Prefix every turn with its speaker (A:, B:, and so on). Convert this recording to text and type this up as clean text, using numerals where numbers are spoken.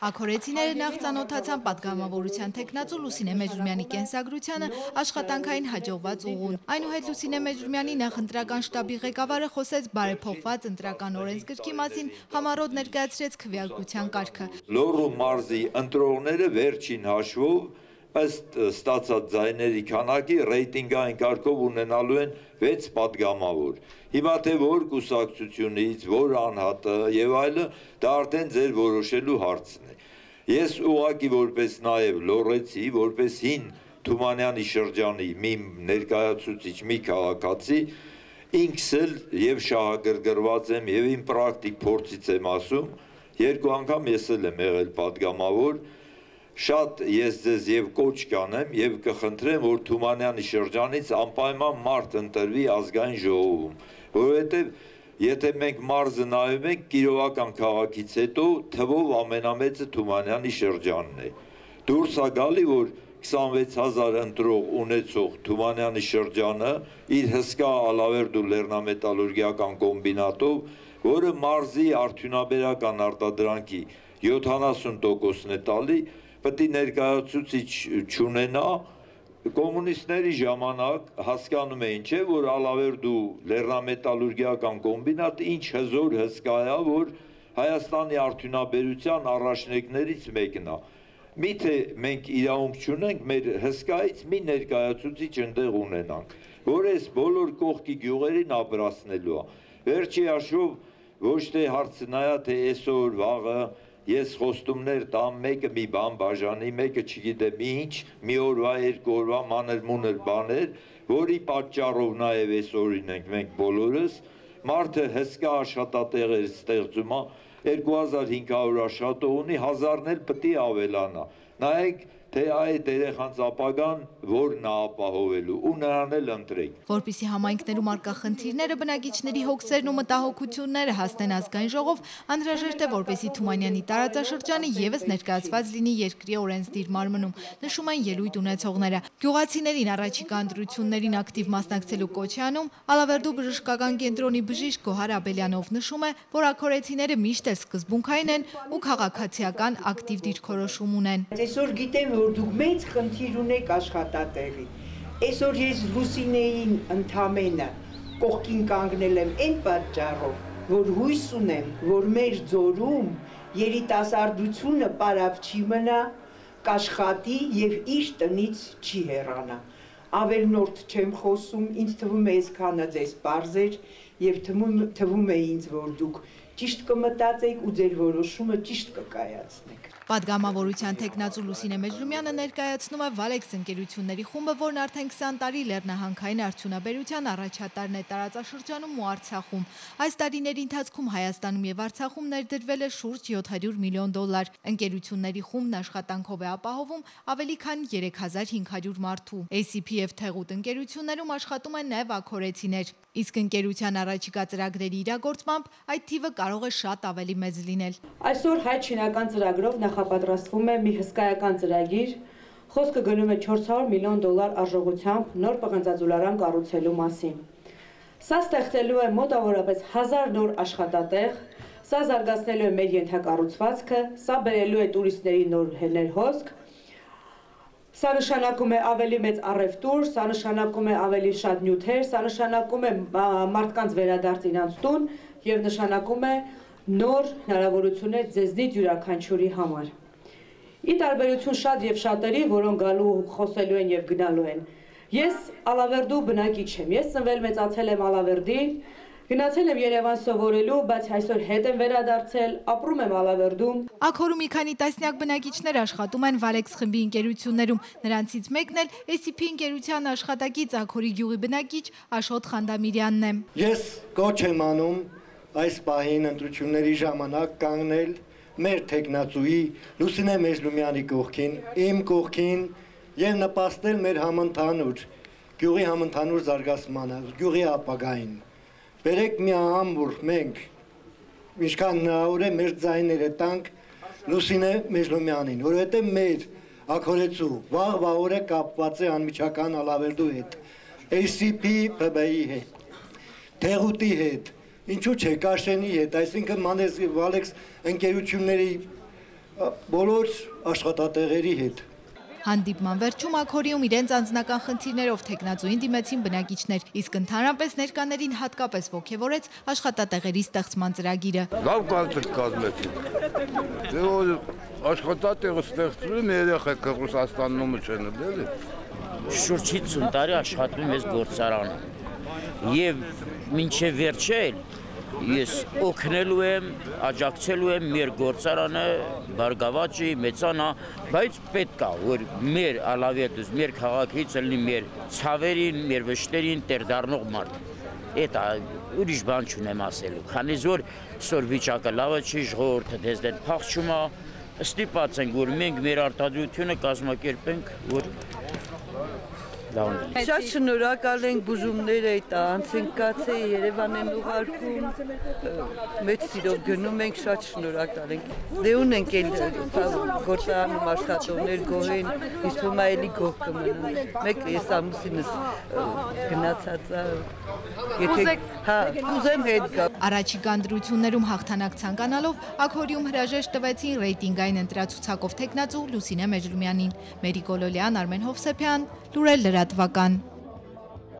A: Աքորեցիները նախ ծանոթացան պատգամավորության թեկնածու Լուսինե Մեջրումյանի կենսագրությանը աշխատանքային հաջողված ուղուն։ Այնուհետ Լուսինե Մեջրումյանի նախընտրական շտաբի ղեկավարը խոսեց բարեփոխված ընտրական օրենսգրքի մասին, համառոտ ներկայացրեց քվեարկության կարգը։
B: Լոռու մարզի ընտրողները վերջին հաշվով ըստ ստացած ձայների քանակի ռեյտինգային կարգով ունենալու են 6 պատգամավոր։ Հիմա թե որ կուսակցությունից, որ անհատը եւ այլը, դա արդեն ձեր որոշելու հարցն է։ Ես ուղղակի որպես նաեւ լոռեցի, որպես հին Թումանյանի շրջանի մի ներկայացուցիչ, մի քաղաքացի, ինքս էլ եւ շահագրգռված եմ եւ իմ պրակտիկ փորձից եմ ասում, 2 անգամ ես էլ եմ եղել պատգամավոր, շատ ես ձեզ եւ կոչ կանեմ եւ կխնդրեմ, որ Թումանյանի շրջանից անպայման մարդ ընտրվի ազգային ժողովում, որովհետեւ եթե մենք մարզը նայում ենք, Կիրովական քաղաքից հետո թվով ամենամեծը Թումանյանի շրջանն է։ Դուրս է գալի, որ 26000 ընտրող ունեցող Թումանյանի շրջանը իր հսկա Ալավերդու լեռնամետալուրգիական կոմբինատով, որը մարզի արդյունաբերական արտադրանքի 70%-ն է տալի, պետք է ներկայացուցիչ չունենա, կոմունիստների ժամանակ հասկանում էին, չէ, որ Ալավերդու լեռնամետալուրգիական կոմբինատը ինչ հզոր հսկա է, որ Հայաստանի արդյունաբերության առաջնեկներից մեկն է։ Միթե մենք իրավունք չունենք մեր հսկայից մի ներկայացուցիչ ընդեղ ունենանք, որ այս բոլոր կողքի գյուղերին ապրացնելու է։ Վերջի հաշվով ոչ թե հարցը նայա, թե այսօր վաղը ես խոստումներ տամ, մեկը մի բան բաժանի, մեկը չգիտեմ ինչ, մի օրվա, 2 օրվա մանր-մունր բաներ, որի պատճառով նաև այսօրին ենք մենք բոլորս, մարդը հսկա աշխատատեղեր ստեղծում է, 2500 աշխատող ունի, 1000-ն էլ պետք է ավելանա։ Նայեք, թե այդ երեխանց ապագան որն է ապահովելու ու նրան էլ ընտրեք։
A: Որպեսզի համայնքներում առկա խնդիրները, բնակիչների հոգսերն ու մտահոգությունները հասնեն ազգային ժողով, անհրաժեշտ է, որպեսզի Թումանյանի տարածաշրջանը ևս ներկայացված լինի երկրի օրենսդիր մարմնում, նշում են ելույթ ունեցողները։ Գյուղացիներին առաջիկա ընտրություններին ակտիվ մասնակցելու կոչ է անում Ալավերդու բժշկական կենտրոնի բժիշկ Գոհար Աբելյանով, նշում է, որ աքորեցիները միշտ էլ սկզբունքային են ու քաղաքացիական ակտիվ դիրքորոշում ունեն։
C: Այսօր գիտեմ, որ դուք մեծ խնդիր ունեք աշխատատեղի։ Այսօր ես Լուսինեին ընդամենը կողքին կանգնել եմ այն պատճառով, որ հույս ունեմ, որ մեր ձորում երիտասարդությունը պարապ չի մնա, կաշխատի եւ իր տնից չի հեռանա։ Ավելնորդ չեմ խոսում, ինձ թվում է այսքանը ձեզ պարզ էր եւ թվում է ինձ, որ դուք ճիշտ կմտածեք ու ձեր որոշումը ճիշտ կկայացնեք։
A: Պատգամավորության թեկնածու Լուսինե Մեջրումյանը ներկայացնում է Վալեքս ընկերությունների խումբը, որն արդեն 20 տարի լեռնահանքային արդյունաբերության առաջատարն է տարածաշրջանում ու Արցախում։ Այս տարիների ընթացքում Հայաստանում եւ Արցախում ներդրվել է շուրջ $700 միլիոն։ Ընկերությունների խումբն աշխատանքով է ապահովում ավելի քան 3500 մարդու։ ACP-եւ Թեղուտ ընկերություններում աշխատում են նաեւ աքորեցիներ։ Իսկ ընկերության առաջիկա ծրագրերի իրագործմամբ այդ թիվը կարող է շատ ավելի մեծ լինել։
D: Այսօր հայ-չինական ծրագրով նախապատրաստվում է մի հսկայական ծրագիր, խոսքը գնում է $400 միլիոն արժողությամբ նոր պղնձաձուլարան կառուցելու մասին։ Սա ստեղծելու է մոտավորապես 1000 նոր աշխատատեղ, սա զարգացնելու է մեր ենթակառուցվածքը, սա բերելու է տուրիստների նոր հոսք, սա նշանակում է ավելի մեծ առևտուր, սա նշանակում է ավելի շատ նյութեր, սա նշանակում է մարդկանց վերադարձ իրենց տուն եւ նշանակում է նոր հնարավորություններ ձեզնից յուրաքանչյուրի համար։ Ի տարբերություն շատ եւ շատերի, որոնք գալու խոսելու են եւ գնալու են։ Ես Ալավերդու բնակիչ եմ։ Ես ծնվել մեծացել եմ Ալավերդի, գնացել եմ Երևան սովորելու, բայց այսօր հետ եմ վերադարձել, ապրում եմ Ալավերդում։
A: Աքորում մի քանի տասնյակ բնակիչներ աշխատում են Վալեքս խմբի ընկերություններում։ Նրանցից մեկն էլ ACP ընկերության աշխատակից Աքորի գյուղի բնակիչ Աշոտ Խանդամիրյանն է։
E: Ես կոչ եմ անում այս պահին ընտրությունների ժամանակ կանգնել մեր թեկնածուի Լուսինե Մեջրումյանի կողքին, իմ կողքին եւ նպաստել մեր համընդհանուր գյուղի համընդհանուր զարգացմանը, գյուղի ապագային։ Բերեք մի ամբուր մենք ինչքան հնարավոր է մեր ձայները տանք Լուսինե Մեջրումյանին, որովհետեւ մեր աքորեցու վաղ օրը կապված է անմիջական Ալավերդու հետ, ACP PB-ի հետ, Թեղուտի հետ, ինչու՞ չէ Կաշենի հետ, այսինքն Մանես Վալեքս ընկերությունների բոլոր աշխատատեղերի հետ։
A: Հանդիպման վերջում աքորիում իրենց անձնական խնդիրներով թեկնածուին դիմեցին բնակիչներ, իսկ ընդհանրապես ներկաներին հատկապես ոգևորեց աշխատատեղերի ստեղծման ծրագիրը։
F: Լավ կարծիք կազմեցին։ Դե որ աշխատատեղը ստեղծվում է, երեխեքը Ռուսաստանում չեն դելի։
G: Շուրջ 50 տարի աշխատում եմ ես գործարանում։ Եվ մինչև վերջը ես օգնելու եմ, աջակցելու եմ մեր գործարանը բարգավաճի, մեծանա, բայց պետք է, որ մեր ալավետուս, մեր քաղաքից լինի մեր ցավերին, մեր վշտերին տեր դառնող մարդ։ Էդ ուրիշ բան չունեմ ասելու, քանի որ սոր վիճակը լավը չի, ժողովուրդը դες դեն փախչում է, ստիպված ենք, որ մենք մեր արտադրությունը կազմակերպենք, որ
H: Շատ շնորհակալ ենք բուժումներ այդ անցնկացի Երևան են ուղարկում, մեծ սիրով գնում ենք, շատ շնորհակալ ենք։ Դե ունենք էլ գործարանում աշխատողներ գոհեն, իսկ հիմա էլի գոհ կմնան։ Մեկ ես ամուսինս գնացած է, եթե կուզեմ հետ գա։
A: Առաջիկա ընտրություններում հաղթանակ ցանկանալով աքորիում հրաժեշտ տվեցին ռեյտինգային ընտրացուցակով թեկնածու Լուսինե Մեջլումյանին։ Մերի Գոլոլյան, Արմեն Հովսեփյան, Լուրել լրատվական։